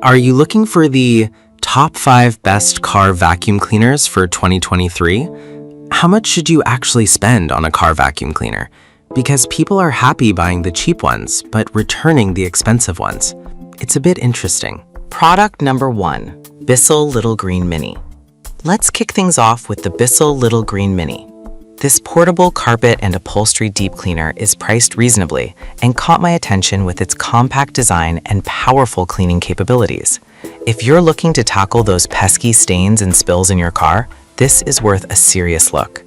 Are you looking for the top 5 best car vacuum cleaners for 2023? How much should you actually spend on a car vacuum cleaner? Because people are happy buying the cheap ones, but returning the expensive ones. It's a bit interesting. Product number 1, Bissell Little Green Mini. Let's kick things off with the Bissell Little Green Mini. This portable carpet and upholstery deep cleaner is priced reasonably and caught my attention with its compact design and powerful cleaning capabilities. If you're looking to tackle those pesky stains and spills in your car, this is worth a serious look.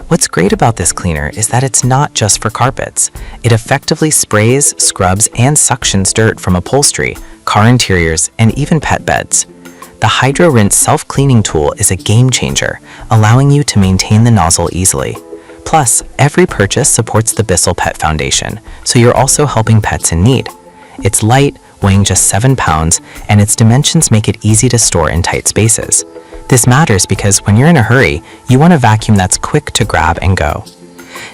What's great about this cleaner is that it's not just for carpets. It effectively sprays, scrubs, and suctions dirt from upholstery, car interiors, and even pet beds. The Hydro Rinse self-cleaning tool is a game changer, allowing you to maintain the nozzle easily. Plus, every purchase supports the Bissell Pet Foundation, so you're also helping pets in need. It's light, weighing just 7 pounds, and its dimensions make it easy to store in tight spaces. This matters because when you're in a hurry, you want a vacuum that's quick to grab and go.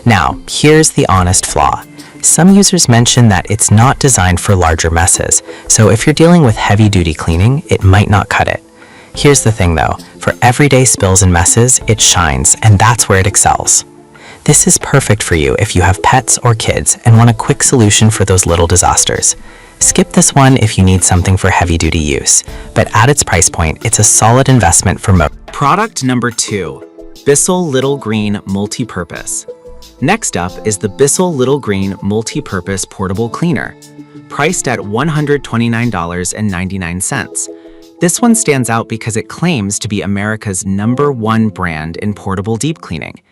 Now, here's the honest flaw. Some users mention that it's not designed for larger messes, so if you're dealing with heavy-duty cleaning, it might not cut it. Here's the thing though, for everyday spills and messes, it shines, and that's where it excels. This is perfect for you if you have pets or kids and want a quick solution for those little disasters. Skip this one if you need something for heavy-duty use, but at its price point, it's a solid investment for most. Product number 2, Bissell Little Green Multi-Purpose. Next up is the Bissell Little Green Multi-Purpose Portable Cleaner, priced at $129.99. This one stands out because it claims to be America's #1 brand in portable deep cleaning.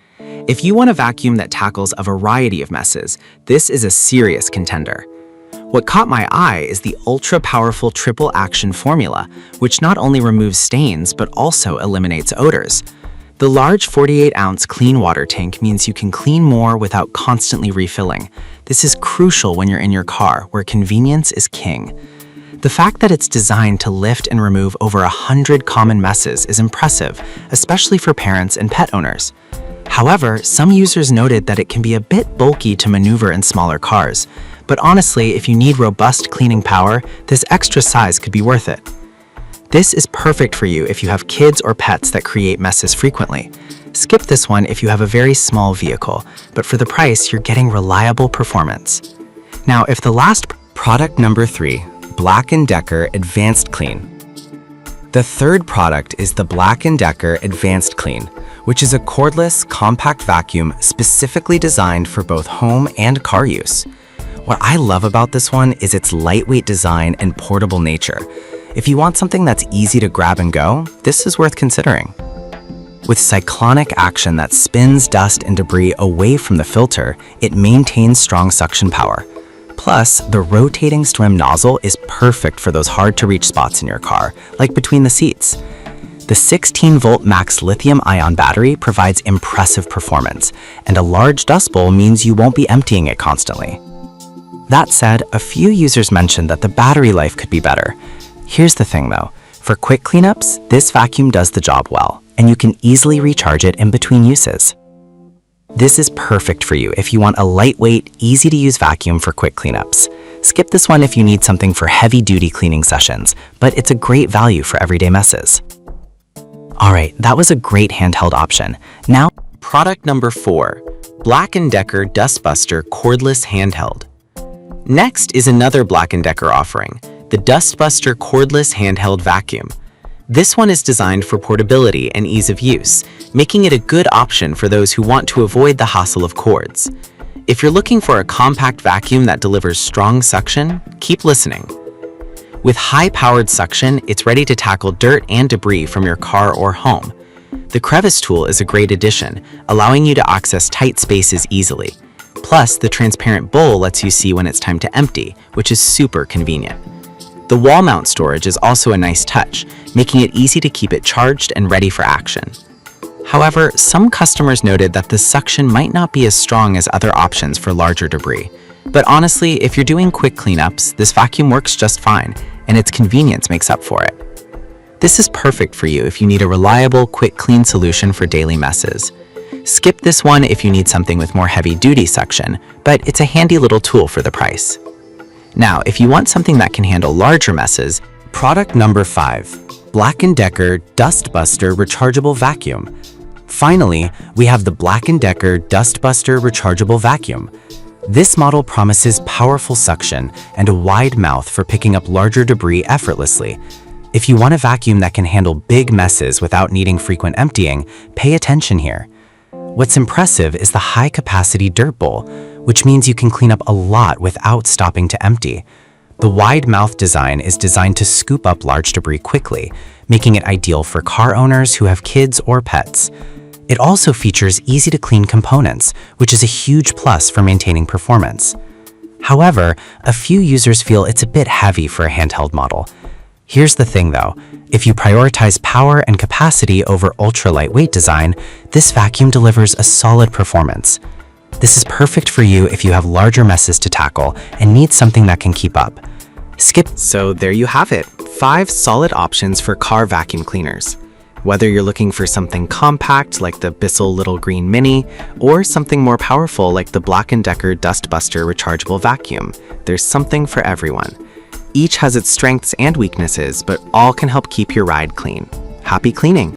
If you want a vacuum that tackles a variety of messes, this is a serious contender. What caught my eye is the ultra-powerful triple action formula, which not only removes stains but also eliminates odors. The large 48-ounce clean water tank means you can clean more without constantly refilling. This is crucial when you're in your car, where convenience is king. The fact that it's designed to lift and remove over 100 common messes is impressive, especially for parents and pet owners. However, some users noted that it can be a bit bulky to maneuver in smaller cars. But honestly, if you need robust cleaning power, this extra size could be worth it. This is perfect for you if you have kids or pets that create messes frequently. Skip this one if you have a very small vehicle, but for the price, you're getting reliable performance. Now, if the last product number 3, Black & Decker Advanced Clean. The third product is the Black & Decker Advanced Clean, which is a cordless, compact vacuum specifically designed for both home and car use. What I love about this one is its lightweight design and portable nature. If you want something that's easy to grab and go, this is worth considering. With cyclonic action that spins dust and debris away from the filter, it maintains strong suction power. Plus, the rotating swim nozzle is perfect for those hard-to-reach spots in your car, like between the seats. The 16-volt max lithium-ion battery provides impressive performance, and a large dust bowl means you won't be emptying it constantly. That said, a few users mentioned that the battery life could be better. Here's the thing though, for quick cleanups, this vacuum does the job well, and you can easily recharge it in between uses. This is perfect for you if you want a lightweight, easy-to-use vacuum for quick cleanups. Skip this one if you need something for heavy-duty cleaning sessions, but it's a great value for everyday messes. Alright, that was a great handheld option. Now, product number 4, Black & Decker Dustbuster Cordless Handheld. Next is another Black & Decker offering, the Dustbuster Cordless Handheld Vacuum. This one is designed for portability and ease of use, making it a good option for those who want to avoid the hassle of cords. If you're looking for a compact vacuum that delivers strong suction, keep listening. With high-powered suction, it's ready to tackle dirt and debris from your car or home. The crevice tool is a great addition, allowing you to access tight spaces easily. Plus, the transparent bowl lets you see when it's time to empty, which is super convenient. The wall mount storage is also a nice touch, making it easy to keep it charged and ready for action. However, some customers noted that the suction might not be as strong as other options for larger debris. But honestly, if you're doing quick cleanups, this vacuum works just fine, and its convenience makes up for it. This is perfect for you if you need a reliable, quick clean solution for daily messes. Skip this one if you need something with more heavy-duty suction, but it's a handy little tool for the price. Now, if you want something that can handle larger messes, Product number 5, Black & Decker Dust Buster Rechargeable Vacuum. Finally, we have the Black & Decker Dust Buster Rechargeable Vacuum. This model promises powerful suction and a wide mouth for picking up larger debris effortlessly. If you want a vacuum that can handle big messes without needing frequent emptying, pay attention here. What's impressive is the high-capacity dirt bowl, which means you can clean up a lot without stopping to empty. The wide mouth design is designed to scoop up large debris quickly, making it ideal for car owners who have kids or pets. It also features easy-to-clean components, which is a huge plus for maintaining performance. However, a few users feel it's a bit heavy for a handheld model. Here's the thing though, if you prioritize power and capacity over ultra-lightweight design, this vacuum delivers a solid performance. This is perfect for you if you have larger messes to tackle and need something that can keep up. So there you have it, 5 solid options for car vacuum cleaners. Whether you're looking for something compact like the Bissell Little Green Mini or something more powerful like the Black & Decker Dust Buster Rechargeable Vacuum, there's something for everyone. Each has its strengths and weaknesses, but all can help keep your ride clean. Happy cleaning!